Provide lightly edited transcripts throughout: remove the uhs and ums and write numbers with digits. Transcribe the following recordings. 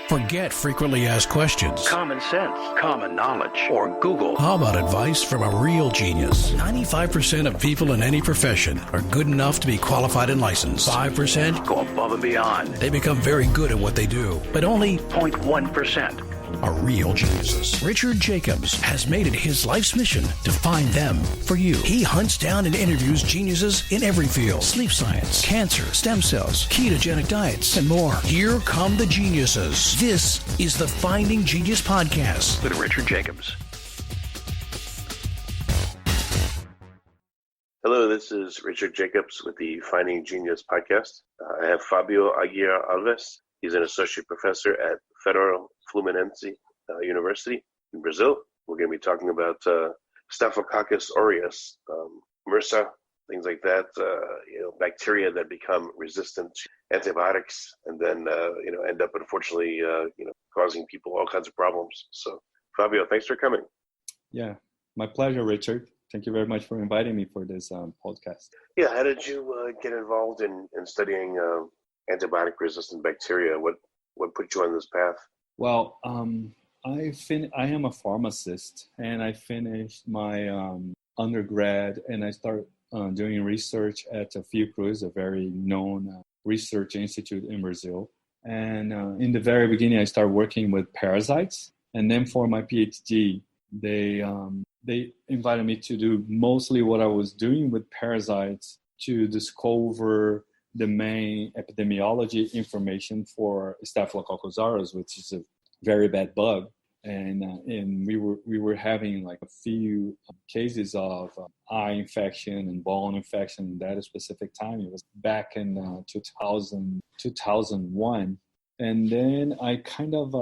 Forget frequently asked questions. Common sense, common knowledge, or Google. How about advice from a real genius? 95% of people in any profession are good enough to be qualified and licensed. 5% go above and beyond. They become very good at what they do, but only 0.1% are real geniuses. Richard Jacobs has made it his life's mission to find them for you. He hunts down and interviews geniuses in every field: sleep science, cancer, stem cells, ketogenic diets, and more. Here come the geniuses. This is the Finding Genius Podcast with Richard Jacobs. Hello, this is Richard Jacobs with the Finding Genius Podcast. I have Fábio Aguiar-Alves. He's an associate professor at Federal Fluminense University in Brazil. We're going to be talking about Staphyloccocus Aureus, MRSA, things like that, bacteria that become resistant to antibiotics and then, end up, unfortunately, causing people all kinds of problems. So, Fabio, thanks for coming. Yeah, my pleasure, Richard. Thank you very much for inviting me for this podcast. Yeah, how did you get involved in studying antibiotic-resistant bacteria? What put you on this path? Well, I am a pharmacist, and I finished my undergrad, and I started doing research at Fiocruz, a very known research institute in Brazil. And in the very beginning, I started working with parasites, and then for my PhD, they invited me to do mostly what I was doing with parasites to discover the main epidemiology information for Staphyloccocus aureus, which is a very bad bug. And we were having like a few cases of eye infection and bone infection at that specific time. It was back in 2001. And then I kind of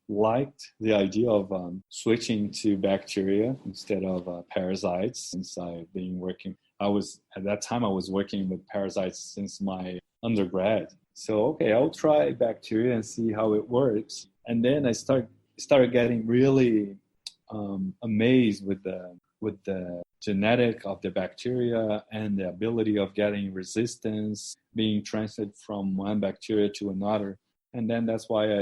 liked the idea of switching to bacteria instead of parasites, since I've been working. At that time I was working with parasites since my undergrad. So, okay, I'll try bacteria and see how it works. And then I started getting really amazed with the genetic of the bacteria and the ability of getting resistance being transferred from one bacteria to another. And then that's why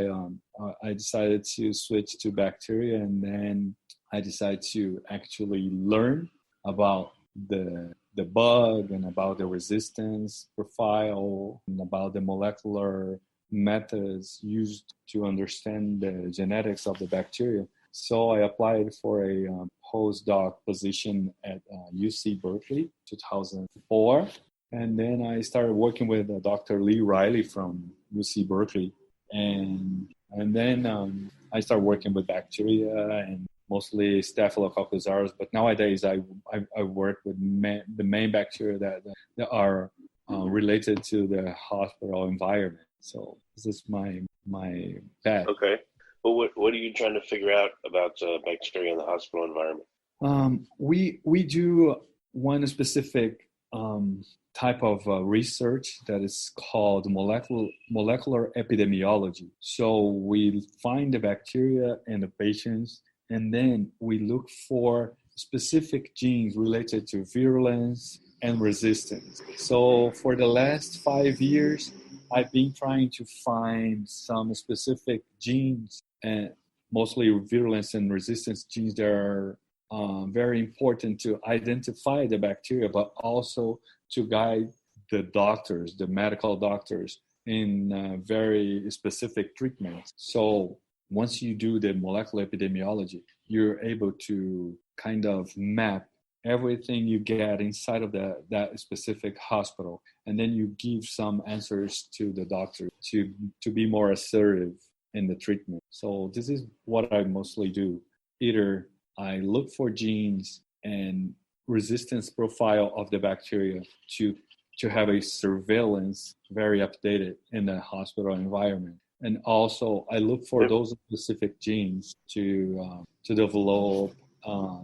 I decided to switch to bacteria, and then I decided to actually learn about the bug and about the resistance profile and about the molecular methods used to understand the genetics of the bacteria. So I applied for a postdoc position at UC Berkeley, 2004. And then I started working with Dr. Lee Riley from UC Berkeley. And then I started working with bacteria and mostly Staphyloccocus aureus. But nowadays I work with the main bacteria that are related to the hospital environment. So this is my path. Okay. Well, what are you trying to figure out about bacteria in the hospital environment? We do one specific type of research that is called molecular epidemiology. So we find the bacteria in the patients, and then we look for specific genes related to virulence and resistance. So for the last 5 years, I've been trying to find some specific genes, and mostly virulence and resistance genes that are very important to identify the bacteria, but also to guide the doctors, the medical doctors, in very specific treatments. So once you do the molecular epidemiology, you're able to kind of map everything you get inside of that specific hospital, and then you give some answers to the doctor to be more assertive in the treatment. So this is what I mostly do. Either I look for genes and resistance profile of the bacteria to have a surveillance very updated in the hospital environment. And also I look for those specific genes to develop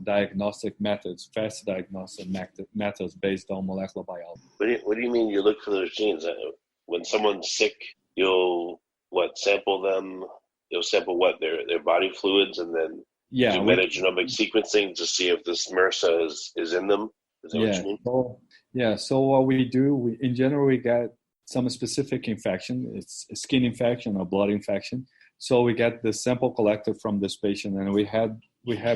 diagnostic methods, fast diagnostic methods based on molecular biology. What do you mean you look for those genes? When someone's sick, you'll sample them? You'll sample their body fluids, and then do metagenomic sequencing to see if this MRSA is in them? Is that what you mean? So what we do, in general, we get some specific infection. It's a skin infection or blood infection. So we get the sample collected from this patient, and we have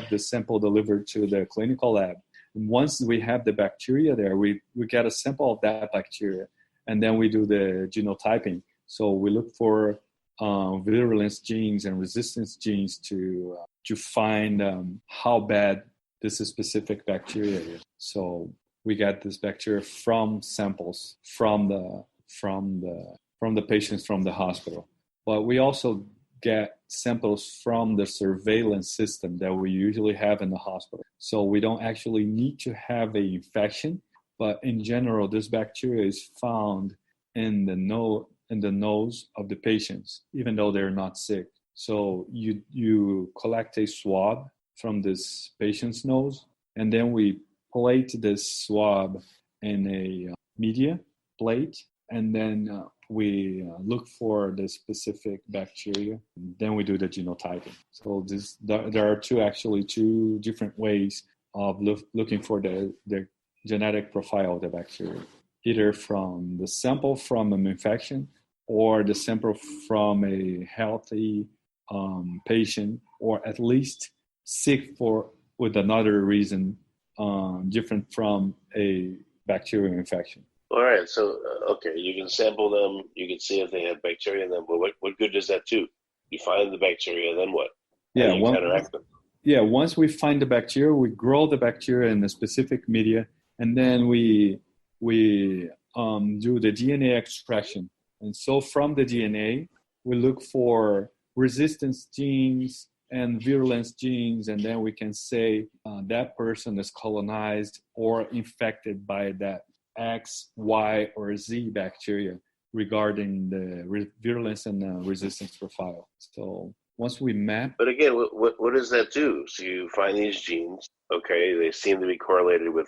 the sample delivered to the clinical lab. And once we have the bacteria there, we get a sample of that bacteria, and then we do the genotyping. So we look for virulence genes and resistance genes to find how bad this specific bacteria is. So we get this bacteria from samples from the patients from the hospital. But we also get samples from the surveillance system that we usually have in the hospital. So we don't actually need to have an infection, but in general, this bacteria is found in the nose of the patients, even though they're not sick. So you collect a swab from this patient's nose, and then we plate this swab in a media plate, and then we look for the specific bacteria. Then we do the genotyping. So there are two different ways of looking for the genetic profile of the bacteria, either from the sample from an infection or the sample from a healthy patient, or at least sick with another reason different from a bacterial infection. All right, so okay, you can sample them, you can see if they have bacteria in them, but what good does that do? You find the bacteria, then what? How do you counteract them? Yeah, once we find the bacteria, we grow the bacteria in a specific media, and then we do the DNA extraction. And so from the DNA, we look for resistance genes and virulence genes, and then we can say that person is colonized or infected by that X, Y, or Z bacteria regarding the virulence and the resistance profile. So once we map... But again, what does that do? So you find these genes, okay, they seem to be correlated with,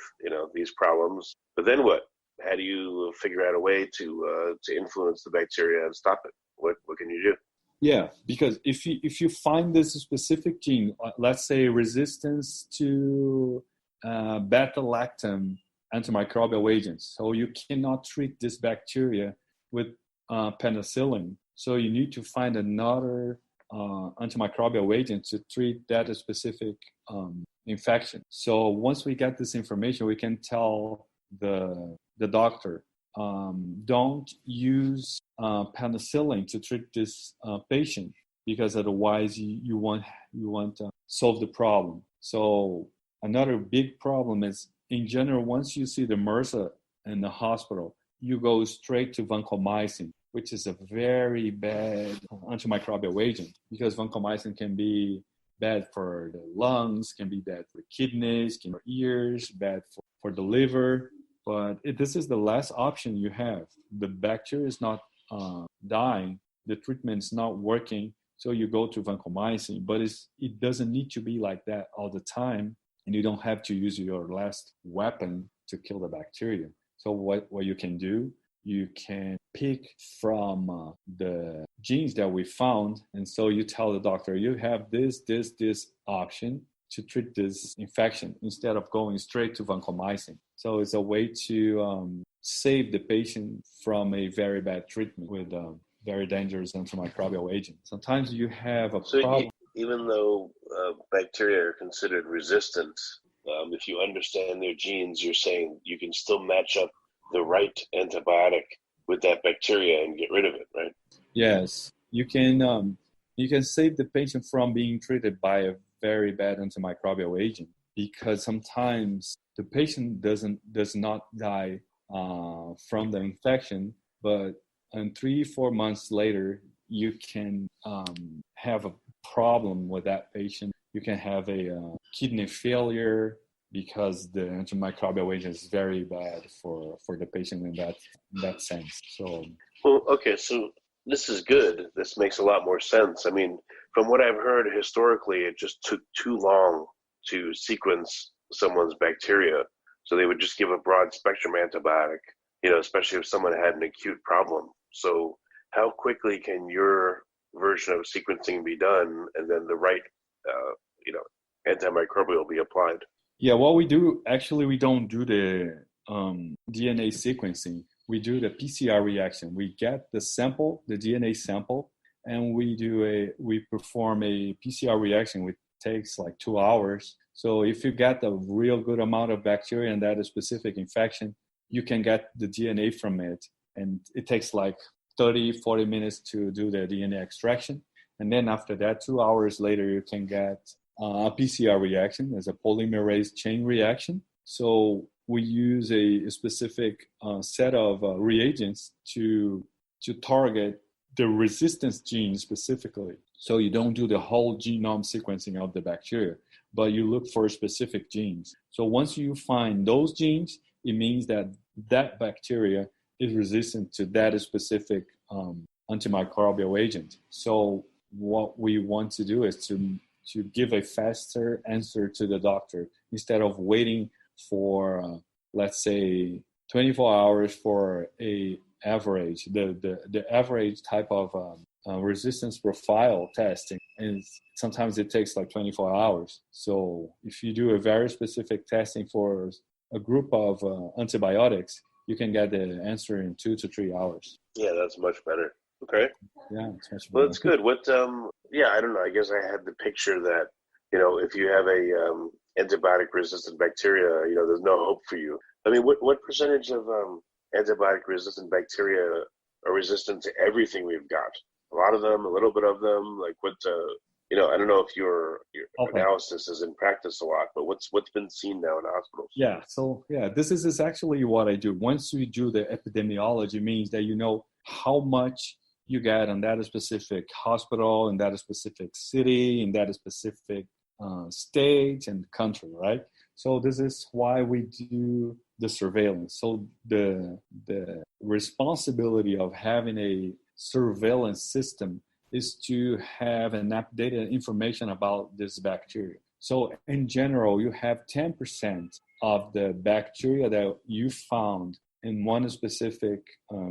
these problems, but then what? How do you figure out a way to influence the bacteria and stop it? What can you do? Yeah, because if you find this specific gene, let's say resistance to beta-lactam antimicrobial agents, so you cannot treat this bacteria with penicillin. So you need to find another antimicrobial agent to treat that specific infection. So once we get this information, we can tell the doctor, don't use penicillin to treat this patient, because otherwise you want to solve the problem. So another big problem is, in general, once you see the MRSA in the hospital, you go straight to vancomycin, which is a very bad antimicrobial agent, because vancomycin can be bad for the lungs, can be bad for kidneys, can be for ears, bad for the liver. But this is the last option you have. The bacteria is not dying, the treatment is not working, so you go to vancomycin. But it doesn't need to be like that all the time, and you don't have to use your last weapon to kill the bacteria. So what you can do, you can pick from the genes that we found, and so you tell the doctor, you have this option to treat this infection instead of going straight to vancomycin. So it's a way to save the patient from a very bad treatment with very dangerous antimicrobial agent. Sometimes you have a problem. Even though bacteria are considered resistant, if you understand their genes, you're saying you can still match up the right antibiotic with that bacteria and get rid of it, right? Yes, you can save the patient from being treated by a very bad antimicrobial agent, because sometimes the patient does not die from the infection, but 3-4 months later, you can have a problem with that patient. You can have a kidney failure because the antimicrobial agent is very bad for the patient in that sense. So, well, okay, so this is good. This makes a lot more sense. I mean, from what I've heard historically, it just took too long to sequence someone's bacteria. So they would just give a broad spectrum antibiotic, especially if someone had an acute problem. So how quickly can your version of sequencing be done, and then the right, antimicrobial be applied? Yeah, what we do, actually, we don't do the DNA sequencing. We do the PCR reaction. We get the sample, the DNA sample, and we perform a PCR reaction, which takes like 2 hours. So if you get a real good amount of bacteria in that specific infection, you can get the DNA from it. And it takes like 30-40 minutes to do the DNA extraction. And then after that, 2 hours later, you can get a PCR reaction as a polymerase chain reaction. So we use a specific set of reagents to target the resistance gene specifically. So you don't do the whole genome sequencing of the bacteria, but you look for specific genes. So once you find those genes, it means that bacteria is resistant to that specific antimicrobial agent. So what we want to do is to give a faster answer to the doctor instead of waiting for, let's say, 24 hours for the average type of resistance profile testing. And sometimes it takes like 24 hours. So if you do a very specific testing for a group of antibiotics, you can get the answer in 2 to 3 hours. Yeah, that's much better. Okay. Yeah, it's much better. Well, that's good. What? I don't know. I guess I had the picture that, if you have a antibiotic-resistant bacteria, there's no hope for you. I mean, what percentage of antibiotic-resistant bacteria are resistant to everything we've got? A lot of them, a little bit of them. Like what? I don't know if your analysis is in practice a lot, but what's been seen now in hospitals? Yeah. So this is actually what I do. Once we do the epidemiology, means that you know how much you get in that specific hospital, in that specific city, in that specific state and country, right? So this is why we do the surveillance. So the responsibility of having a surveillance system is to have an updated information about this bacteria. So in general, you have 10% of the bacteria that you found in one specific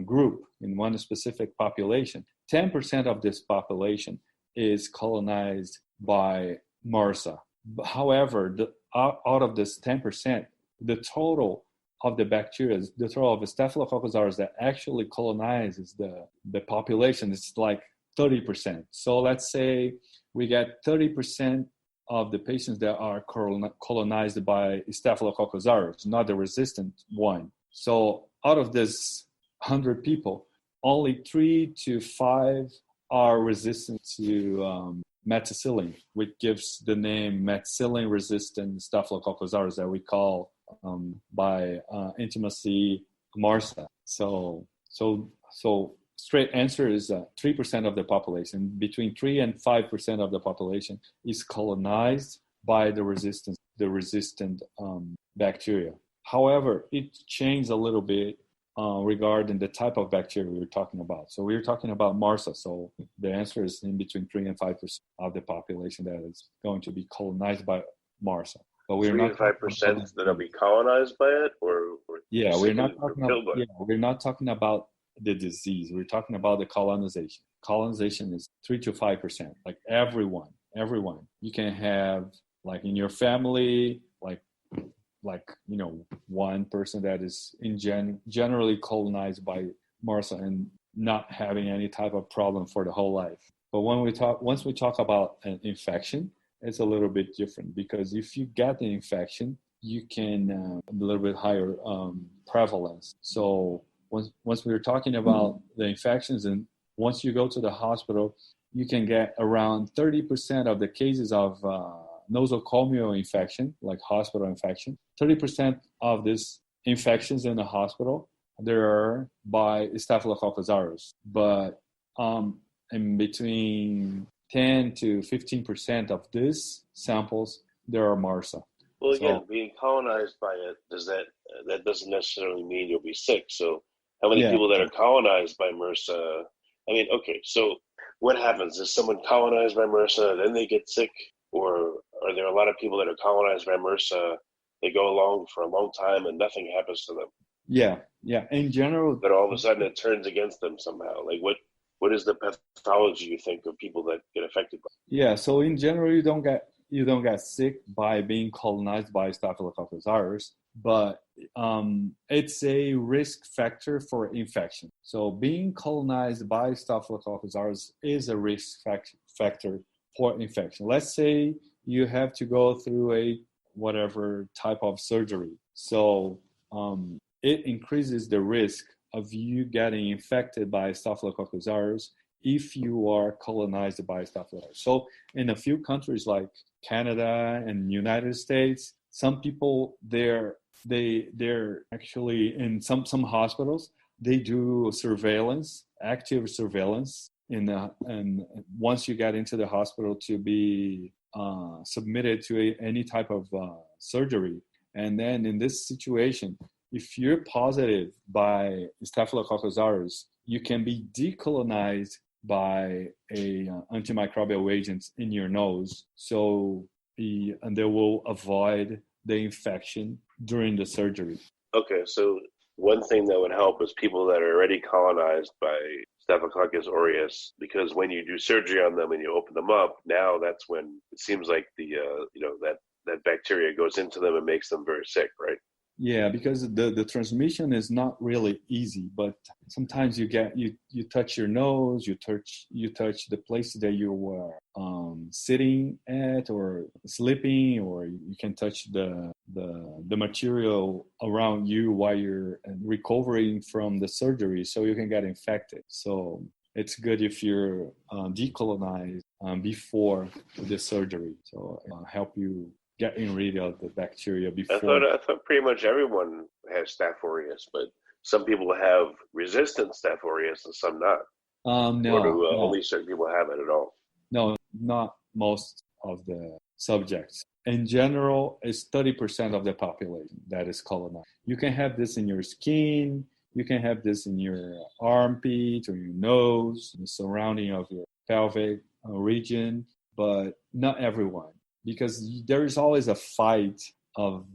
group, in one specific population. 10% of this population is colonized by MRSA. However, out of this 10%, the total of the bacteria, the total of the Staphyloccocus aureus that actually colonizes the population is like 30%. So let's say we get 30% of the patients that are colonized by Staphyloccocus aureus, not the resistant one. So out of this 100 people, only 3 to 5 are resistant to methicillin, which gives the name methicillin-resistant Staphyloccocus aureus that we call by intimacy MRSA. So straight answer is 3% of the population. Between 3 and 5% of the population is colonized by the resistant bacteria. However, it changed a little bit regarding the type of bacteria we were talking about. So we were talking about MRSA. So the answer is in between 3 and 5% of the population that is going to be colonized by MRSA. But we're 3 not and 5% that'll be colonized by it, or we're not talking about the disease. We're talking about the colonization. Colonization is 3 to 5%. Like everyone. You can have like in your family, like one person that is generally colonized by MRSA and not having any type of problem for the whole life. But once we talk about an infection, it's a little bit different, because if you get the infection, you can a little bit higher prevalence. So once we were talking about the infections, and once you go to the hospital, you can get around 30% of the cases of nosocomial infection, like hospital infection. 30% of these infections in the hospital, they are by Staphyloccocus aureus. But in between 10 to 15% of these samples, there are MRSA. Well, again, being colonized by it, that doesn't necessarily mean you'll be sick. So how many people that are colonized by MRSA? I mean, okay, so what happens? Is someone colonized by MRSA, then they get sick? Or are there a lot of people that are colonized by MRSA, they go along for a long time and nothing happens to them? Yeah. In general. But all of a sudden it turns against them somehow. Like what is the pathology you think of people that get affected by? Yeah, so in general you don't get sick by being colonized by Staphylococcus aureus, but it's a risk factor for infection. So being colonized by Staphylococcus aureus is a risk factor for infection. Let's say you have to go through a whatever type of surgery. So it increases the risk of you getting infected by Staphylococcus aureus if you are colonized by Staphylococcus. So in a few countries like Canada and United States, some people they're actually in some hospitals, they do surveillance, active surveillance and once you get into the hospital to be submitted to any type of surgery. And then in this situation, if you're positive by Staphylococcus aureus, you can be decolonized by a antimicrobial agent in your nose. So and they will avoid the infection during the surgery. Okay, so one thing that would help is people that are already colonized by Staphylococcus aureus, because when you do surgery on them and you open them up, now that's when it seems like the that bacteria goes into them and makes them very sick, right? Yeah, because the transmission is not really easy, but sometimes you touch your nose, you touch the place that you were sitting at or sleeping, or you can touch the material around you while you're recovering from the surgery, so you can get infected. So it's good if you're decolonized before the surgery, so it'll help you getting rid of the bacteria before. I thought pretty much everyone has Staph aureus, but some people have resistant Staph aureus and some not. No, or do only certain people have it at all? No, not most of the subjects. In general, it's 30% of the population that is colonized. You can have this in your skin, you can have this in your armpit or your nose, the surrounding of your pelvic region, but not everyone. Because there is always a fight of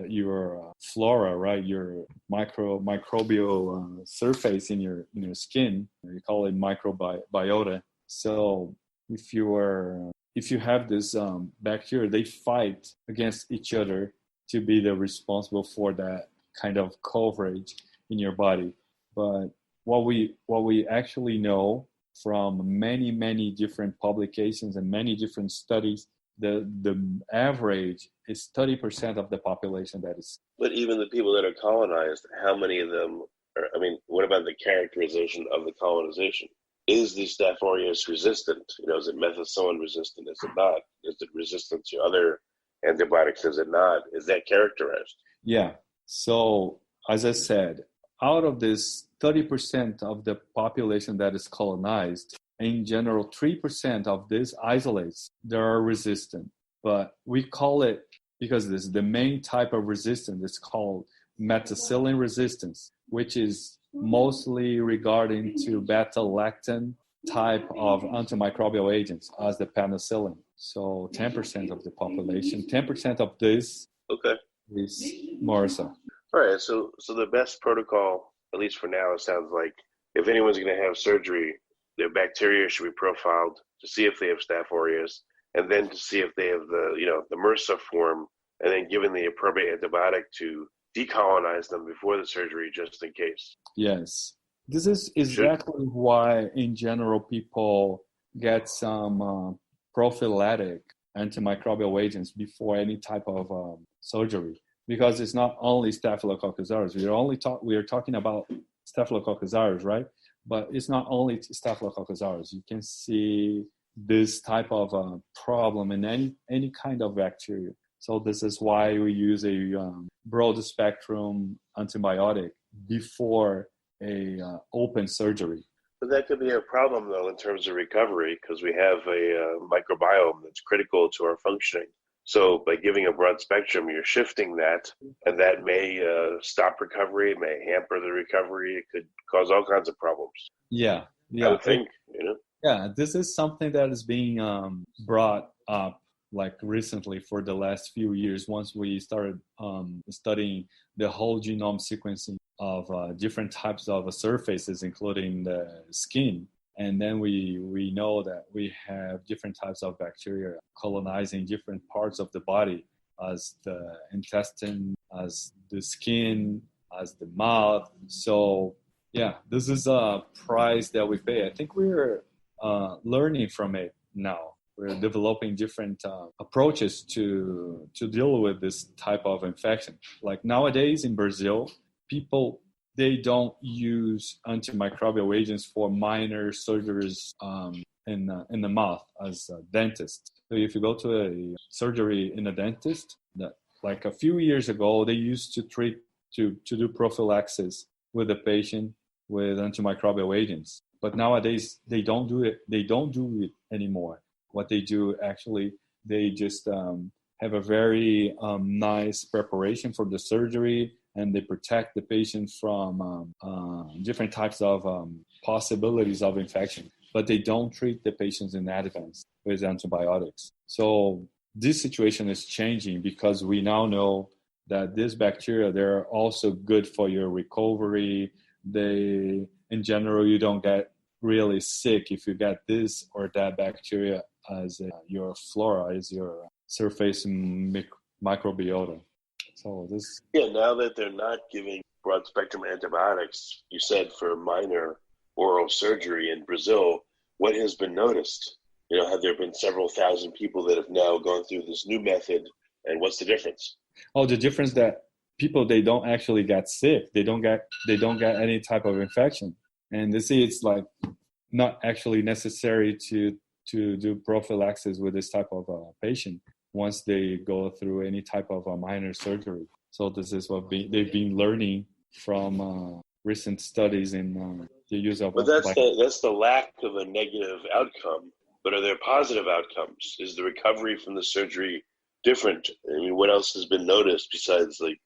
your flora, right? Your microbial surface in your skin. You call it microbiota. So if you have this bacteria, they fight against each other to be the responsible for that kind of coverage in your body. But what we actually know from many different publications and many different studies, the average is 30% of the population that is. But even the people that are colonized, how many of them what about the characterization of the colonization? Is the Staph aureus resistant? Is it methicillin resistant? Is it not? Is it resistant to other antibiotics? Is it not? Is that characterized? Yeah. So as I said, out of this 30% of the population that is colonized, in general, 3% of these isolates, they are resistant. But we call it, because this is the main type of resistance, it's called methicillin resistance, which is mostly regarding to beta-lactam type of antimicrobial agents as the penicillin. So 10% of the population, 10% of this is MRSA. All right, so the best protocol, at least for now, it sounds like, if anyone's going to have surgery, their bacteria should be profiled to see if they have Staph aureus, and then to see if they have the MRSA form, and then given the appropriate antibiotic to decolonize them before the surgery, just in case. Yes, this is exactly why, in general, people get some prophylactic antimicrobial agents before any type of surgery, because it's not only Staphylococcus aureus. We are talking about Staphylococcus aureus, right? But it's not only Staphylococcus aureus. You can see this type of problem in any kind of bacteria. So this is why we use a broad spectrum antibiotic before a open surgery. But that could be a problem, though, in terms of recovery, because we have a microbiome that's critical to our functioning. So by giving a broad spectrum, you're shifting that, and that may stop recovery, it may hamper the recovery, it could cause all kinds of problems. Yeah. I would think, Yeah, this is something that is being brought up like recently for the last few years, once we started studying the whole genome sequencing of different types of surfaces, including the skin. And then we know that we have different types of bacteria colonizing different parts of the body. as the intestine, as the skin, as the mouth. So yeah, this is a price that we pay. I think we're learning from it now. We're developing different approaches to deal with this type of infection. Like nowadays in Brazil, people, they don't use antimicrobial agents for minor surgeries in the mouth as a dentist. So if you go to a surgery in a dentist, that like a few years ago, they used to do prophylaxis with the patient with antimicrobial agents. But nowadays they don't do it. They don't do it anymore. What they do actually, they just have a very nice preparation for the surgery, and they protect the patient from different types of possibilities of infection. But they don't treat the patients in advance with antibiotics. So this situation is changing because we now know that these bacteria, they're also good for your recovery. They, in general, you don't get really sick if you get this or that bacteria as your flora, as your surface microbiota. So this. Yeah, now that they're not giving broad spectrum antibiotics, you said for minor oral surgery in Brazil, what has been noticed? You know, have there been several thousand people that have now gone through this new method, and what's the difference? Oh, the difference that people, they don't actually get sick. They don't get any type of infection. And they see it's like not actually necessary to do prophylaxis with this type of patient once they go through any type of minor surgery. So this is what they've been learning from recent studies in the use of. But that's the lack of a negative outcome. But are there positive outcomes? Is the recovery from the surgery different? I mean, what else has been noticed besides like,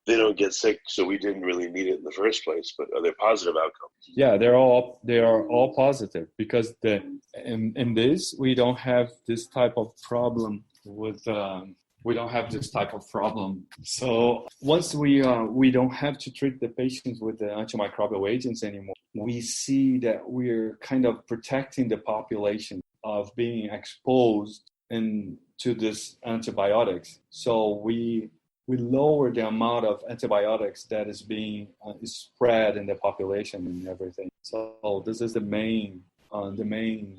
they don't get sick, so we didn't really need it in the first place. But are there positive outcomes? Yeah, they are all positive because in this we don't have this type of problem with. We don't have this type of problem. So once we don't have to treat the patients with the antimicrobial agents anymore, we see that we're kind of protecting the population of being exposed to this antibiotics. So we lower the amount of antibiotics that is being spread in the population and everything. So this is the main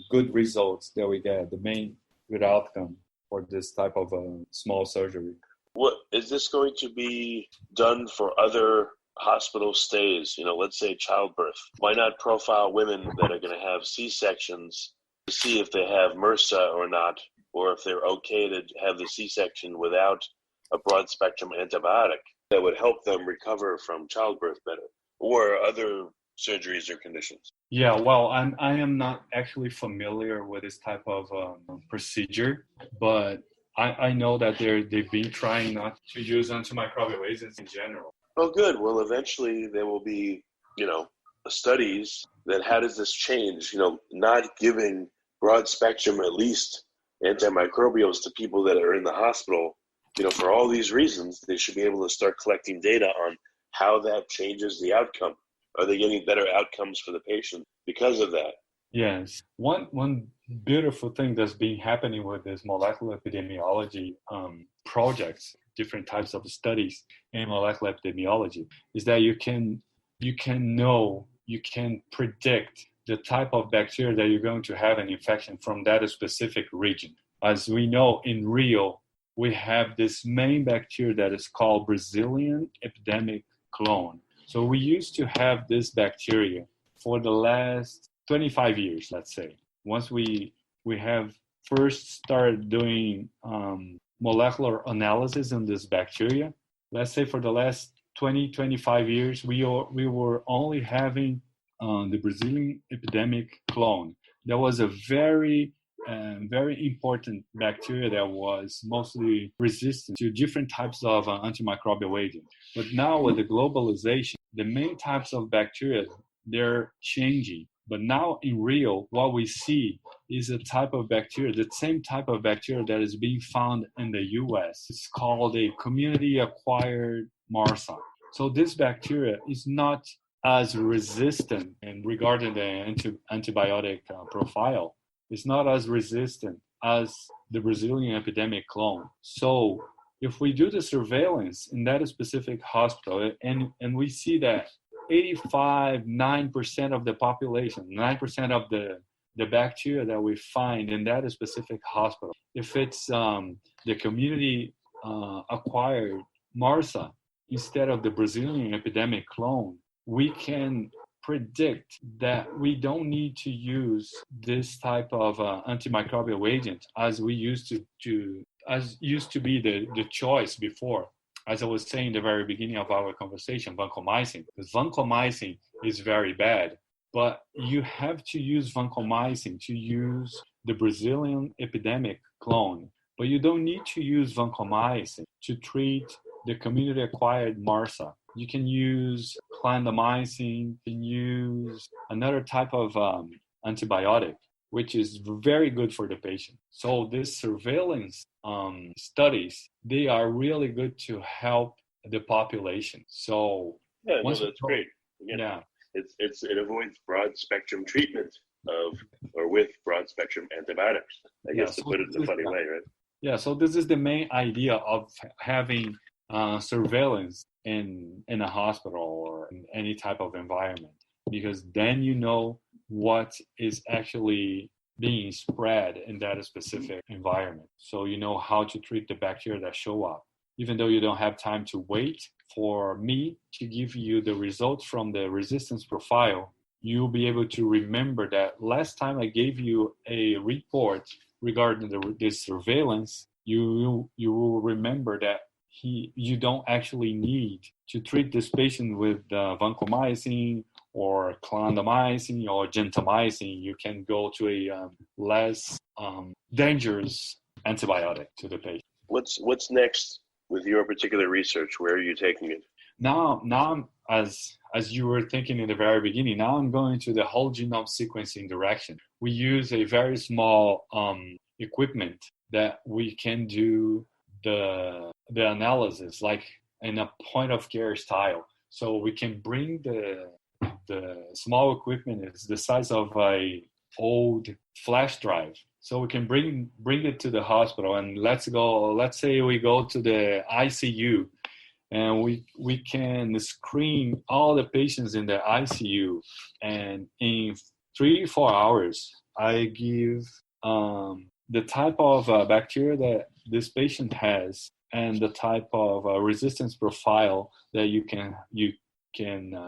good results that we get, the main good outcome for this type of small surgery. What is this going to be done for other hospital stays? Let's say childbirth. Why not profile women that are going to have C-sections to see if they have MRSA or not, or if they're okay to have the C-section without a broad spectrum antibiotic that would help them recover from childbirth better, or other surgeries or conditions? Yeah, well, I am not actually familiar with this type of procedure, but I know that they've been trying not to use antimicrobial agents in general. Oh, good. Well, eventually there will be, studies that how does this change? Not giving broad spectrum, at least antimicrobials to people that are in the hospital. For all these reasons, they should be able to start collecting data on how that changes the outcome. Are they getting better outcomes for the patient because of that? Yes. One beautiful thing that's been happening with this molecular epidemiology projects, different types of studies in molecular epidemiology, is that you can predict the type of bacteria that you're going to have an infection from that specific region. As we know in Rio, we have this main bacteria that is called Brazilian epidemic clone. So we used to have this bacteria for the last 25 years, let's say. Once we have first started doing molecular analysis on this bacteria, let's say for the last 25 years, we were only having the Brazilian epidemic clone. That was a very important bacteria that was mostly resistant to different types of antimicrobial agents. But now with the globalization, the main types of bacteria, they're changing. But now in Rio, what we see is a type of bacteria, the same type of bacteria that is being found in the US. It's called a community-acquired MRSA. So this bacteria is not as resistant and regarding the antibiotic profile. It's not as resistant as the Brazilian epidemic clone. So if we do the surveillance in that specific hospital, and we see that 9% of the population, 9% of the bacteria that we find in that specific hospital, if it's the community acquired MRSA instead of the Brazilian epidemic clone, we can predict that we don't need to use this type of antimicrobial agent as we used to be the choice before. As I was saying in the very beginning of our conversation, vancomycin, because vancomycin is very bad, but you have to use vancomycin to use the Brazilian epidemic clone, but you don't need to use vancomycin to treat the community-acquired MRSA. You can use clindamycin, you can use another type of antibiotic, which is very good for the patient. So these surveillance studies, they are really good to help the population. So that's great. Again, it avoids broad spectrum treatment with broad spectrum antibiotics. I guess to put it in a funny way, right? Yeah. So this is the main idea of having surveillance in a hospital or in any type of environment, because then you know what is actually being spread in that specific environment. So you know how to treat the bacteria that show up. Even though you don't have time to wait for me to give you the results from the resistance profile, you'll be able to remember that last time I gave you a report regarding this surveillance, you will remember that you don't actually need to treat this patient with vancomycin or clindamycin or gentamicin. You can go to a less dangerous antibiotic to the patient. What's next with your particular research? Where are you taking it? Now I'm, as you were thinking in the very beginning, now I'm going to the whole genome sequencing direction. We use a very small equipment that we can do the analysis like in a point of care style. So we can bring the small equipment, is the size of a old flash drive. So we can bring it to the hospital, and let's say we go to the ICU, and we can screen all the patients in the ICU, and in 3-4 hours I give the type of bacteria that this patient has and the type of resistance profile that you can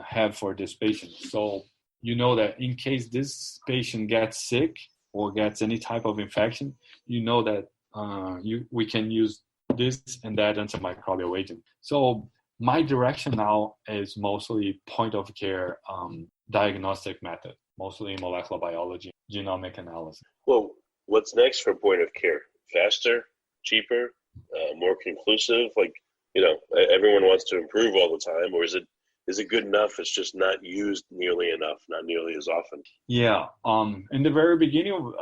have for this patient. So you know that in case this patient gets sick or gets any type of infection, you know that we can use this and that antimicrobial agent. So my direction now is mostly point of care diagnostic method, mostly molecular biology, genomic analysis. Well, what's next for point of care? Faster, cheaper, more conclusive? Like, everyone wants to improve all the time, or is it good enough? It's just not used nearly enough, not nearly as often. Yeah. In the very beginning,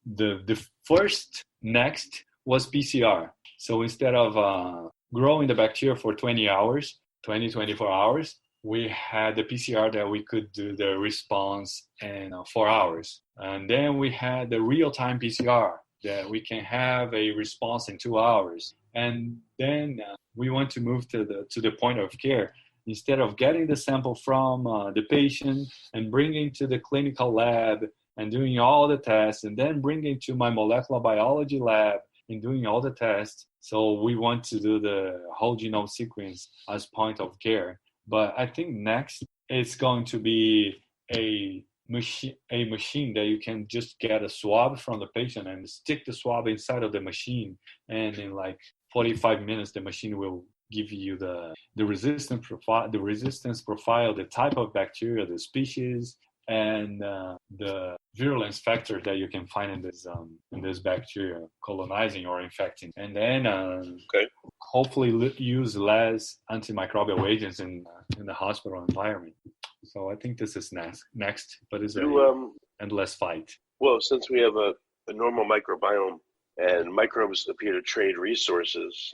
the first next was PCR. So instead of growing the bacteria for 24 hours, we had the PCR that we could do the response in 4 hours. And then we had the real-time PCR that we can have a response in 2 hours. And then we want to move to the point of care. Instead of getting the sample from the patient and bringing to the clinical lab and doing all the tests, and then bringing to my molecular biology lab and doing all the tests. So we want to do the whole genome sequence as point of care. But I think next it's going to be a machine that you can just get a swab from the patient and stick the swab inside of the machine, and in like 45 minutes the machine will give you the resistance profile, the type of bacteria, the species, and the virulence factor that you can find in this bacteria colonizing or infecting, and then hopefully use less antimicrobial agents in the hospital environment. So I think this is next, but it's an endless fight. Well, since we have a normal microbiome and microbes appear to trade resources,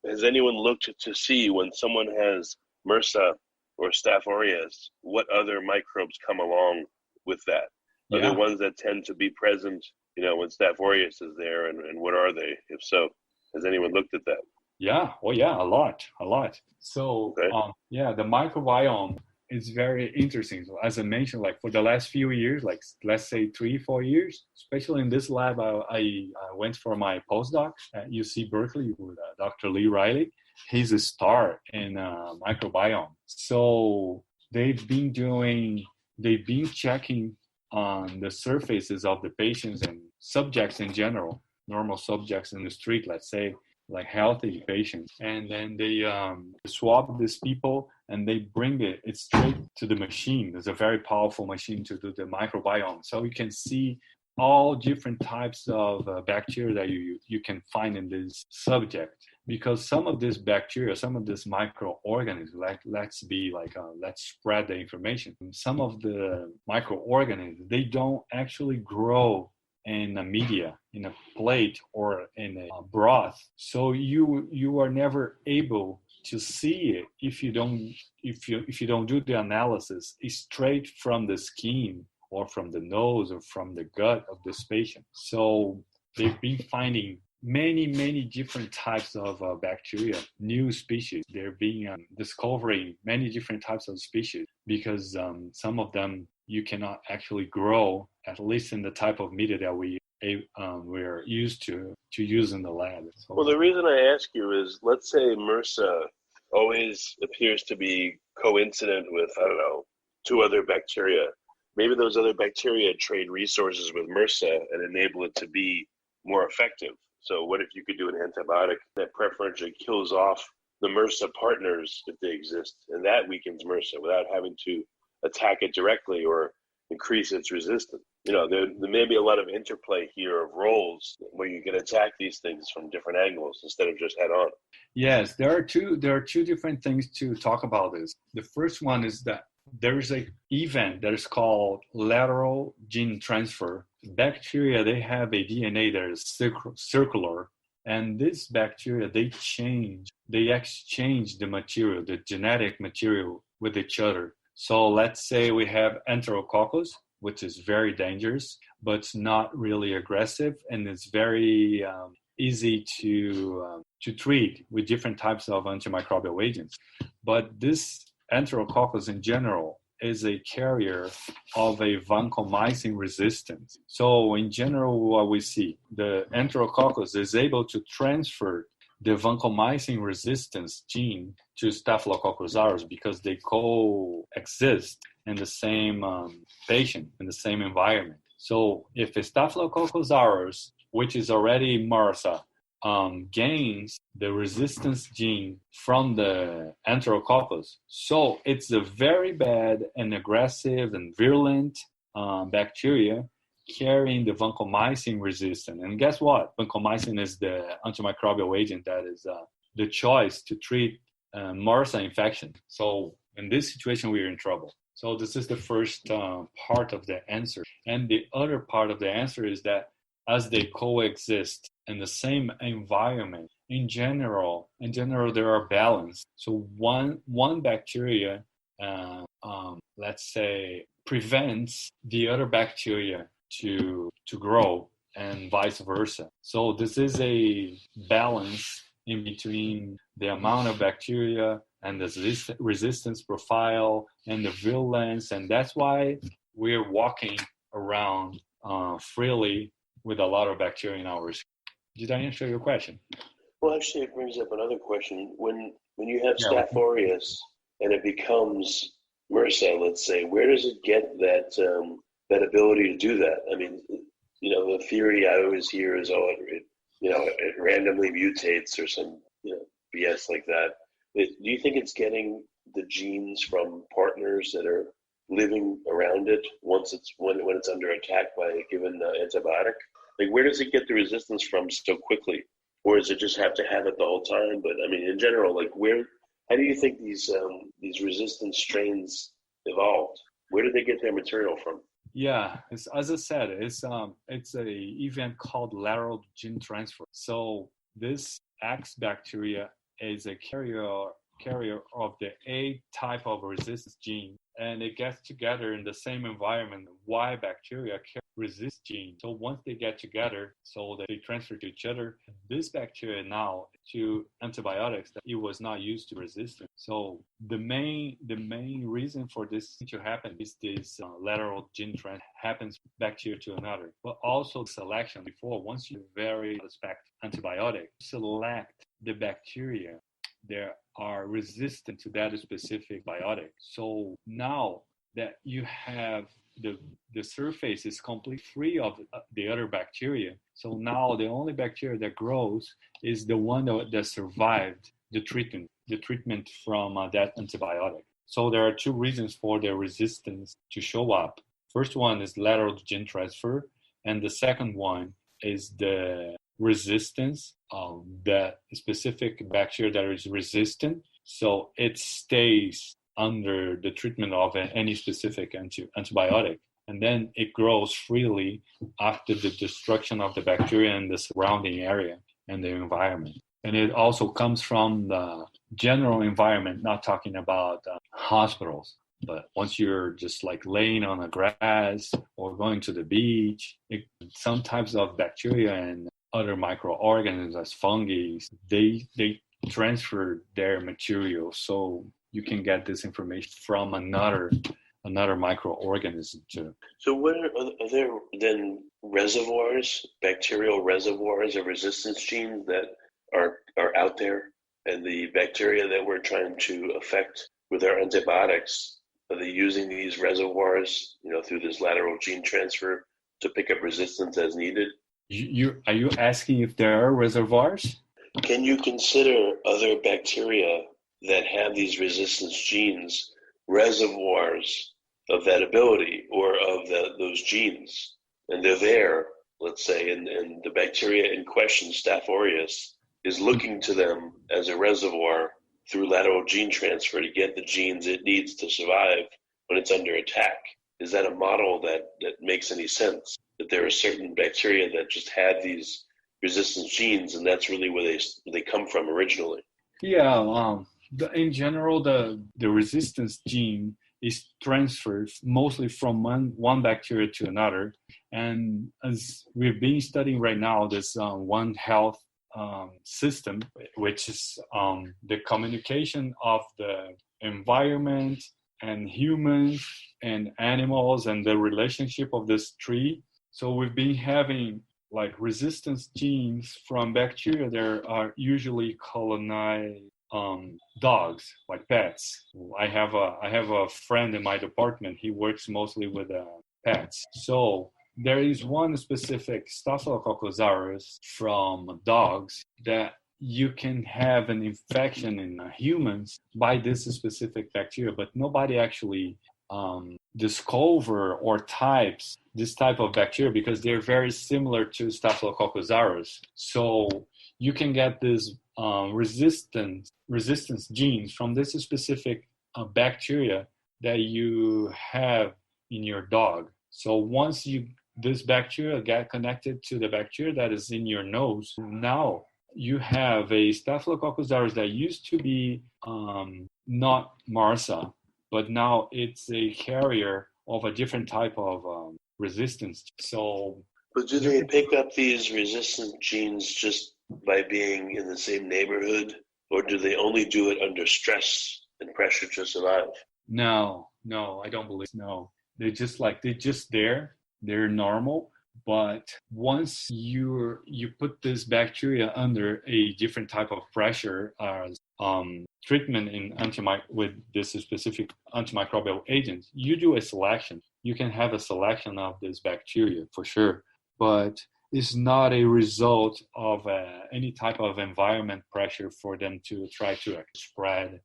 has anyone looked to see when someone has MRSA or Staph aureus, what other microbes come along with that? Are there ones that tend to be present, when Staph aureus is there, and what are they, if so? Has anyone looked at that? Yeah, oh yeah, a lot. So Okay. the microbiome is very interesting. So as I mentioned, like for the last few years, like let's say 3-4 years, especially in this lab, I went for my postdoc at UC Berkeley with Dr. Lee Riley. He's a star in microbiome. So they've been checking on the surfaces of the patients and subjects in general, normal subjects in the street, let's say, like healthy patients, and then they swab these people and they bring it straight to the machine. There's a very powerful machine to do the microbiome, so you can see all different types of bacteria that you can find in this subject, because some of this bacteria, some of this microorganisms, let's spread the information. Some of the microorganisms, they don't actually grow in a media, in a plate, or in a broth. So you are never able to see it if you don't do the analysis straight from the skin or from the nose or from the gut of this patient. So they've been finding many different types of bacteria, new species. They're being discovering many different types of species, because some of them you cannot actually grow, at least in the type of media that we're used to use in the lab. So, Well, the reason I ask you is, let's say MRSA always appears to be coincident with, I don't know, 2 other bacteria. Maybe those other bacteria trade resources with MRSA and enable it to be more effective. So what if you could do an antibiotic that preferentially kills off the MRSA partners if they exist, and that weakens MRSA without having to attack it directly or increase its resistance? You know, there may be a lot of interplay here of roles where you can attack these things from different angles instead of just head on. Yes, there are two different things to talk about this. The first one is that there is an event that is called lateral gene transfer. Bacteria, they have a DNA that is circular, and this bacteria, they exchange the material, the genetic material, with each other. So let's say we have Enterococcus, which is very dangerous, but it's not really aggressive, and it's very easy to treat with different types of antimicrobial agents. But this Enterococcus in general is a carrier of a vancomycin resistance. So in general, what we see, the Enterococcus is able to transfer the vancomycin resistance gene to Staphyloccocus aureus, because they coexist in the same patient, in the same environment. So if a Staphyloccocus aureus, which is already MRSA, gains the resistance gene from the Enterococcus, so it's a very bad and aggressive and virulent bacteria carrying the vancomycin resistant. And guess what? Vancomycin is the antimicrobial agent that is the choice to treat MRSA infection. So in this situation, we're in trouble. So this is the first part of the answer. And the other part of the answer is that as they coexist in the same environment, in general, there are balance. So one bacteria, let's say, prevents the other bacteria to grow, and vice versa. So this is a balance in between the amount of bacteria and the resistance profile and the virulence, and that's why we're walking around freely with a lot of bacteria in our skin. Did I answer your question? Well, actually, it brings up another question. When you have Staph aureus and it becomes MRSA, let's say, where does it get that ability to do that? I mean, you know, the theory I always hear is, it randomly mutates or some, BS like that. Do you think it's getting the genes from partners that are living around it when it's under attack by a given antibiotic? Like, where does it get the resistance from so quickly? Or does it just have to have it the whole time? But I mean, in general, like, how do you think these resistant strains evolved? Where did they get their material from? Yeah, as I said, it's a event called lateral gene transfer. So this X bacteria is a carrier of the A type of resistance gene, and it gets together in the same environment. Y bacteria resist gene. So once they get together, so that they transfer to each other, this bacteria now to antibiotics that it was not used to resist. So the main reason for this to happen is this lateral gene transfer happens bacteria to another, but also selection. Before, once you vary respect antibiotic, select the bacteria that are resistant to that specific biotic. So now that you have the surface is completely free of the other bacteria. So now the only bacteria that grows is the one that survived the treatment from that antibiotic. So there are two reasons for their resistance to show up. First one is lateral gene transfer, and the second one is the resistance of the specific bacteria that is resistant. So it stays under the treatment of any specific antibiotic. And then it grows freely after the destruction of the bacteria in the surrounding area and the environment. And it also comes from the general environment, not talking about hospitals. But once you're just like laying on the grass or going to the beach, some types of bacteria and other microorganisms as fungi, they transfer their material. So you can get this information from another microorganism too. So are there then reservoirs, bacterial reservoirs of resistance genes that are out there? And the bacteria that we're trying to affect with our antibiotics, are they using these reservoirs, through this lateral gene transfer to pick up resistance as needed? Are you asking if there are reservoirs? Can you consider other bacteria that have these resistance genes reservoirs of that ability or of those genes? And they're there, let's say, and the bacteria in question, Staph aureus, is looking to them as a reservoir through lateral gene transfer to get the genes it needs to survive when it's under attack. Is that a model that makes any sense? That there are certain bacteria that just have these resistance genes, and that's really where they come from originally? Yeah, in general, the resistance gene is transferred mostly from one bacteria to another. And as we've been studying right now, this One Health system, which is the communication of the environment and humans and animals and the relationship of this tree. So we've been having like resistance genes from bacteria that are usually colonized dogs, like pets. I have a friend in my department. He works mostly with pets. So there is one specific Staphyloccocus aureus from dogs that you can have an infection in humans by this specific bacteria, but nobody actually discover or types this type of bacteria because they're very similar to Staphyloccocus aureus. So you can get this resistance genes from this specific bacteria that you have in your dog. So once this bacteria get connected to the bacteria that is in your nose, now you have a Staphylococcus aureus that used to be not MRSA, but now it's a carrier of a different type of resistance. So, but do they pick up these resistant genes just by being in the same neighborhood, or do they only do it under stress and pressure to survive? No, I don't believe. No, they're just there. They're normal. But once you put this bacteria under a different type of pressure as treatment with this specific antimicrobial agent, you do a selection. You can have a selection of this bacteria for sure, but it's not a result of any type of environment pressure for them to try to spread.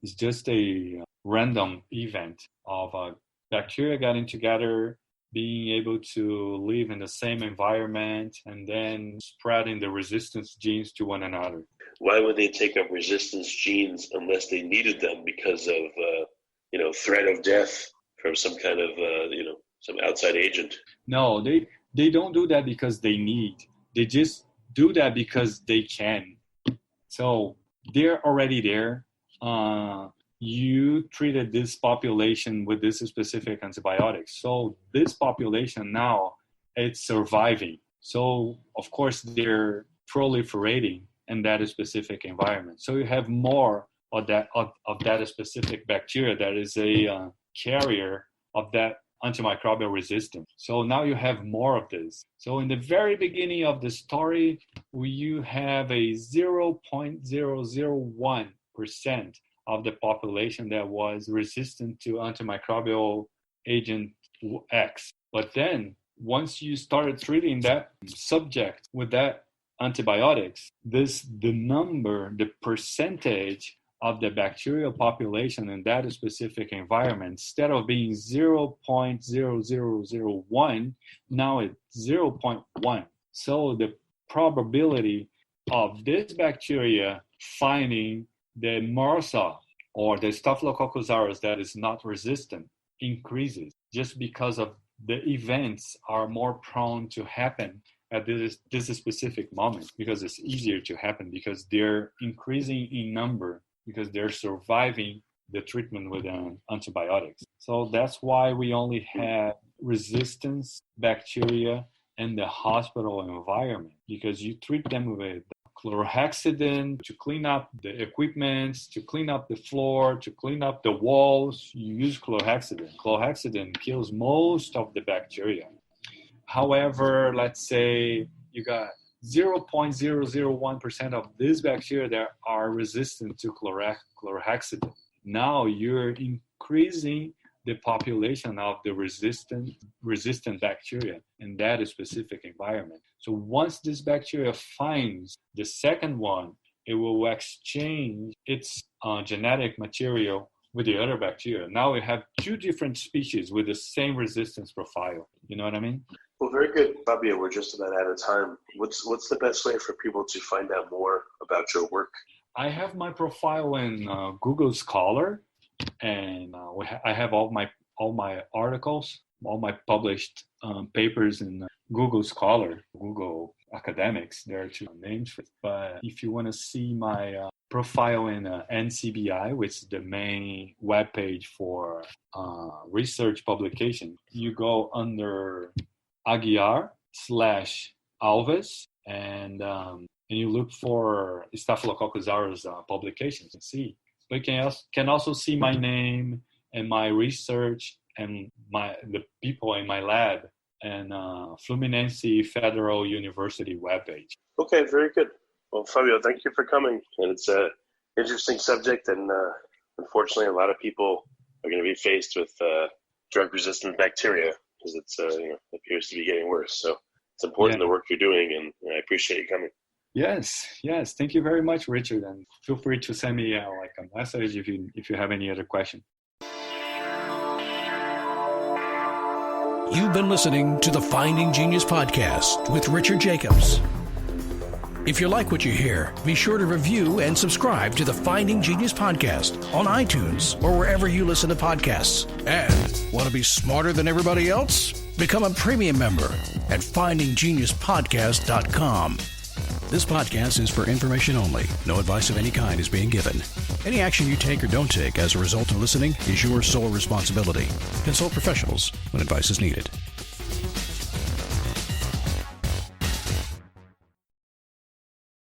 It's just a random event of bacteria getting together, being able to live in the same environment, and then spreading the resistance genes to one another. Why would they take up resistance genes unless they needed them because of, threat of death from some kind of, some outside agent? No, they don't do that because they need. They just do that because they can. So they're already there. you treated this population with this specific antibiotic. So this population now, it's surviving. So of course they're proliferating in that specific environment. So you have more of that specific bacteria that is a carrier of that antimicrobial resistance. So now you have more of this. So in the very beginning of the story, you have a 0.001% of the population that was resistant to antimicrobial agent X. But then once you started treating that subject with that antibiotics, the percentage of the bacterial population in that specific environment, instead of being 0.0001, now it's 0.1. So the probability of this bacteria finding the MRSA or the Staphyloccocus aureus that is not resistant increases, just because of the events are more prone to happen at this specific moment, because it's easier to happen because they're increasing in number, because they're surviving the treatment with antibiotics. So that's why we only have resistance bacteria in the hospital environment, because you treat them with chlorhexidine to clean up the equipment, to clean up the floor, to clean up the walls. You use chlorhexidine. Chlorhexidine kills most of the bacteria. However, let's say you got 0.001% of these bacteria that are resistant to chlorhexidine. Now you're increasing the population of the resistant bacteria in that specific environment. So once this bacteria finds the second one, it will exchange its genetic material with the other bacteria. Now we have two different species with the same resistance profile. You know what I mean? Well, very good, Fabio. We're just about out of time. What's the best way for people to find out more about your work? I have my profile in Google Scholar, and I have all my articles, all my published papers in Google Scholar, Google Academics. There are two names for it. But if you want to see my profile in NCBI, which is the main webpage for research publication, you go under Aguiar/Alves, and you look for Staphyloccocus aureus publications and see. But you can also see my name and my research and the people in my lab and Fluminense Federal University webpage. Okay, very good. Well, Fabio, thank you for coming. And it's an interesting subject, and unfortunately, a lot of people are going to be faced with drug-resistant bacteria because it's appears to be getting worse. So it's important the work you're doing, and I appreciate you coming. Yes. Thank you very much, Richard. And feel free to send me a message if you have any other question. You've been listening to the Finding Genius podcast with Richard Jacobs. If you like what you hear, be sure to review and subscribe to the Finding Genius podcast on iTunes or wherever you listen to podcasts. And want to be smarter than everybody else? Become a premium member at findinggeniuspodcast.com. This podcast is for information only. No advice of any kind is being given. Any action you take or don't take as a result of listening is your sole responsibility. Consult professionals when advice is needed.